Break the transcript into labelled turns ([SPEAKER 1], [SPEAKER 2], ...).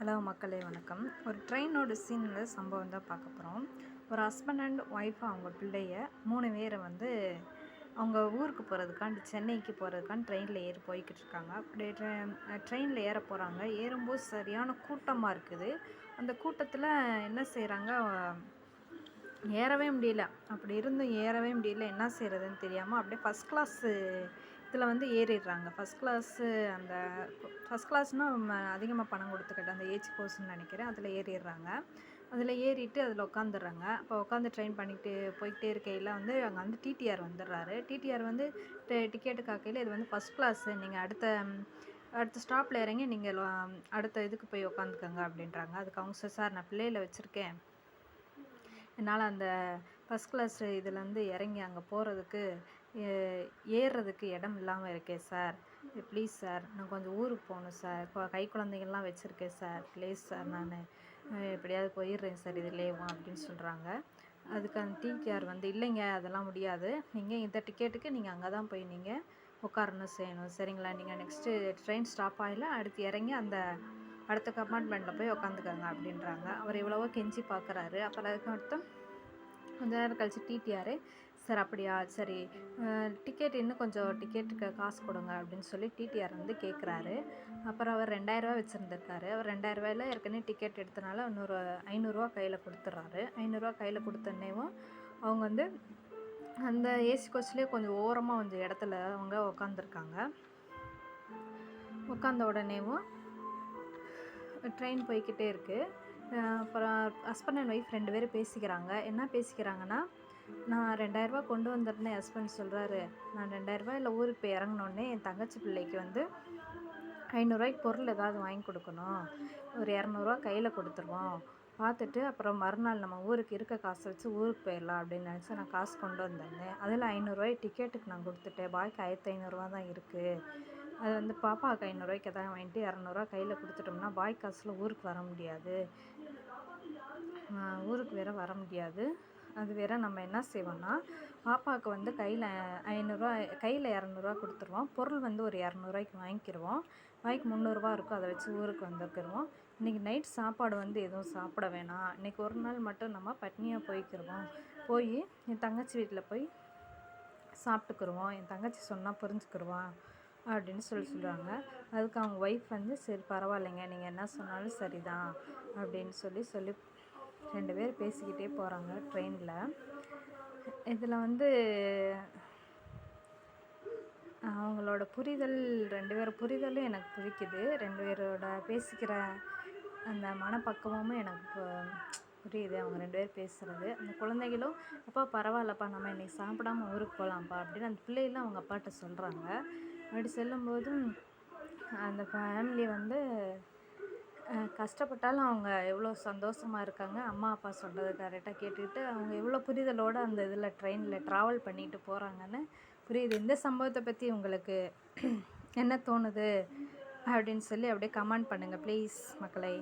[SPEAKER 1] Hello மக்களே வணக்கம். ஒரு ட்ரெயினோட சீனில் சம்பவம் தான் பார்க்க போகிறோம். ஒரு ஹஸ்பண்ட் அண்ட் ஒய்ஃப் அவங்க பிள்ளைய 3 பேரை வந்து அவங்க ஊருக்கு போகிறதுக்காண்டி சென்னைக்கு போகிறதுக்காண்டி ட்ரெயினில் ஏறி போய்கிட்டு இருக்காங்க. அப்படியே ட்ரெயினில் ஏற போகிறாங்க. ஏறும்போது சரியான கூட்டமாக இருக்குது. அந்த கூட்டத்தில் என்ன செய்கிறாங்க, ஏறவே முடியல. அப்படி இருந்தும் ஏறவே முடியல. என்ன செய்கிறதுன்னு தெரியாமல் அப்படியே ஃபஸ்ட் கிளாஸு இதில் வந்து ஏறிடுறாங்க. அந்த ஃபஸ்ட் கிளாஸ்னால் அதிகமாக பணம் கொடுத்துக்கிட்டு அந்த ஏஜ் கோர்ஸ்ன்னு நினைக்கிறேன். அதில் ஏறிடுறாங்க. அதில் ஏறிட்டு அதில் உட்காந்துடுறாங்க. அப்போ உட்காந்து ட்ரெயின் பண்ணிக்கிட்டு போய்கிட்டே இருக்கையில் வந்து அங்கே வந்து டிடிஆர் வந்துடுறாரு. டிடிஆர் வந்து டிக்கெட்டு காக்கையில் இது வந்து ஃபஸ்ட் கிளாஸு, நீங்கள் அடுத்த ஸ்டாப்பில் இறங்கி நீங்கள் அடுத்த இதுக்கு போய் உட்காந்துக்கோங்க அப்படின்றாங்க. அதுக்கு அவங்க சார் நான் பிள்ளையில் வச்சுருக்கேன், என்னால் அந்த ஃபஸ்ட் கிளாஸ் இதுலேருந்து இறங்கி அங்கே போகிறதுக்கு ஏறுறதுக்கு இடம் இல்லாமல் இருக்கேன் சார், ப்ளீஸ் சார், நான் கொஞ்சம் ஊருக்கு போகணும் சார், இப்போ கை குழந்தைங்கள்லாம் வச்சுருக்கேன் சார், ப்ளீஸ் சார், நான் எப்படியாவது போயிடுறேன் சார் இதுலேயும் அப்படின்னு சொல்கிறாங்க. அதுக்கு அந்த டிடிஆர் வந்து இல்லைங்க அதெல்லாம் முடியாது, நீங்கள் இந்த டிக்கெட்டுக்கு நீங்கள் அங்கே தான் போய் நீங்கள் உட்காரணும் செய்யணும் சரிங்களா, நீங்கள் நெக்ஸ்ட்டு ட்ரெயின் ஸ்டாப் ஆகல அடுத்து இறங்கி அந்த அடுத்த கம்பார்ட்மெண்ட்டில் போய் உட்காந்துக்கோங்க அப்படின்றாங்க. அவர் எவ்வளவோ கெஞ்சி பார்க்குறாரு. அப்புறம் அதுக்கு மட்டும் கொஞ்ச நேரம் கழிச்சு டிடிஆர் சார் அப்படியா சரி, டிக்கெட் இன்னும் கொஞ்சம் டிக்கெட்டுக்கு காசு கொடுங்க அப்படின்னு சொல்லி டிடிஆர் வந்து கேட்குறாரு. அப்புறம் அவர் 2000 வச்சுருந்துருக்காரு. அவர் 2000 ஏற்கனவே டிக்கெட் எடுத்தனால இன்னொரு 500 கையில் கொடுத்துட்றாரு. 500 கையில் கொடுத்தோன்னேவும் அவங்க வந்து அந்த ஏசி கோச்லேயே கொஞ்சம் ஓரமாக கொஞ்சம் இடத்துல அவங்க உட்காந்துருக்காங்க. உட்காந்த உடனேவும் ட்ரெயின் போய்கிட்டே இருக்குது. அப்புறம் ஹஸ்பண்ட் அண்ட் ஒய்ஃப் 2 பேரும் பேசிக்கிறாங்க. என்ன பேசிக்கிறாங்கன்னா, நான் 2000 கொண்டு வந்துருந்தேன். ஹஸ்பண்ட் சொல்கிறாரு, நான் 2000 ஊருக்கு போய் இறங்கினோடனே என் தங்கச்சி பிள்ளைக்கு வந்து 500 பொருள் ஏதாவது வாங்கி கொடுக்கணும், ஒரு 200 கையில் கொடுத்துருவோம், பார்த்துட்டு அப்புறம் மறுநாள் நம்ம ஊருக்கு இருக்க காசை வச்சு ஊருக்கு போயிடலாம் அப்படின்னு நினச்சி நான் காசு கொண்டு வந்திருந்தேன். அதில் 500 டிக்கெட்டுக்கு நான் கொடுத்துட்டேன், பாக்கி 1500 தான் இருக்குது. அது வந்து பாப்பாவுக்கு 500 எதாவது வாங்கிட்டு 200 கையில் கொடுத்துட்டோம்னா பாய் காசில் ஊருக்கு வர முடியாது, ஊருக்கு வேறு வர முடியாது. அது வேறு நம்ம என்ன செய்வோன்னா, பாப்பாவுக்கு வந்து கையில் 500 கையில் 200 கொடுத்துருவோம், பொருள் வந்து ஒரு 200 வாங்கிக்கிடுவோம், பாய்க்கு 300 இருக்கும், அதை வச்சு ஊருக்கு வந்துக்கிடுவோம். இன்றைக்கி நைட் சாப்பாடு வந்து எதுவும் சாப்பிட வேணாம், இன்றைக்கி ஒரு நாள் மட்டும் நம்ம பட்னியாக போய்க்கிடுவோம், போய் என் தங்கச்சி வீட்டில் போய் சாப்பிட்டுக்குருவோம், என் தங்கச்சி சொன்னால் புரிஞ்சுக்கிடுவான் அப்படின்னு சொல்கிறாங்க. அதுக்கு அவங்க ஒய்ஃப் வந்து சரி பரவாயில்லைங்க, நீங்கள் என்ன சொன்னாலும் சரிதான் அப்படின்னு சொல்லி 2 பேர் பேசிக்கிட்டே போகிறாங்க ட்ரெயினில். இதில் வந்து அவங்களோட புரிதல் 2 பேர் புரிதலும் எனக்கு பிடிக்குது. 2 பேரோட பேசிக்கிற அந்த மனப்பக்குவமும் எனக்கு புரியுது. அவங்க 2 பேர் பேசுகிறது. அந்த குழந்தைகளும் அப்பா பரவாயில்லப்பா நம்ம இன்றைக்கி சாப்பிடாம ஊருக்கு போகலாம்ப்பா அப்படின்னு அந்த பிள்ளைகளும் அவங்க அப்பாட்ட சொல்கிறாங்க. அப்படி சொல்லும்போதும் அந்த ஃபேமிலி வந்து கஷ்டப்பட்டாலும் அவங்க எவ்வளோ சந்தோஷமாக இருக்காங்க. அம்மா அப்பா சொல்கிறது கரெக்டாக கேட்டுக்கிட்டு அவங்க எவ்வளோ புரிதலோடு அந்த இதில் ட்ரெயினில் ட்ராவல் பண்ணிட்டு போகிறாங்கன்னு புரியுது. இந்த சம்பவத்தை பற்றி உங்களுக்கு என்ன தோணுது அப்படின்னு சொல்லி அப்படியே கமெண்ட் பண்ணுங்கள் ப்ளீஸ் மக்களே.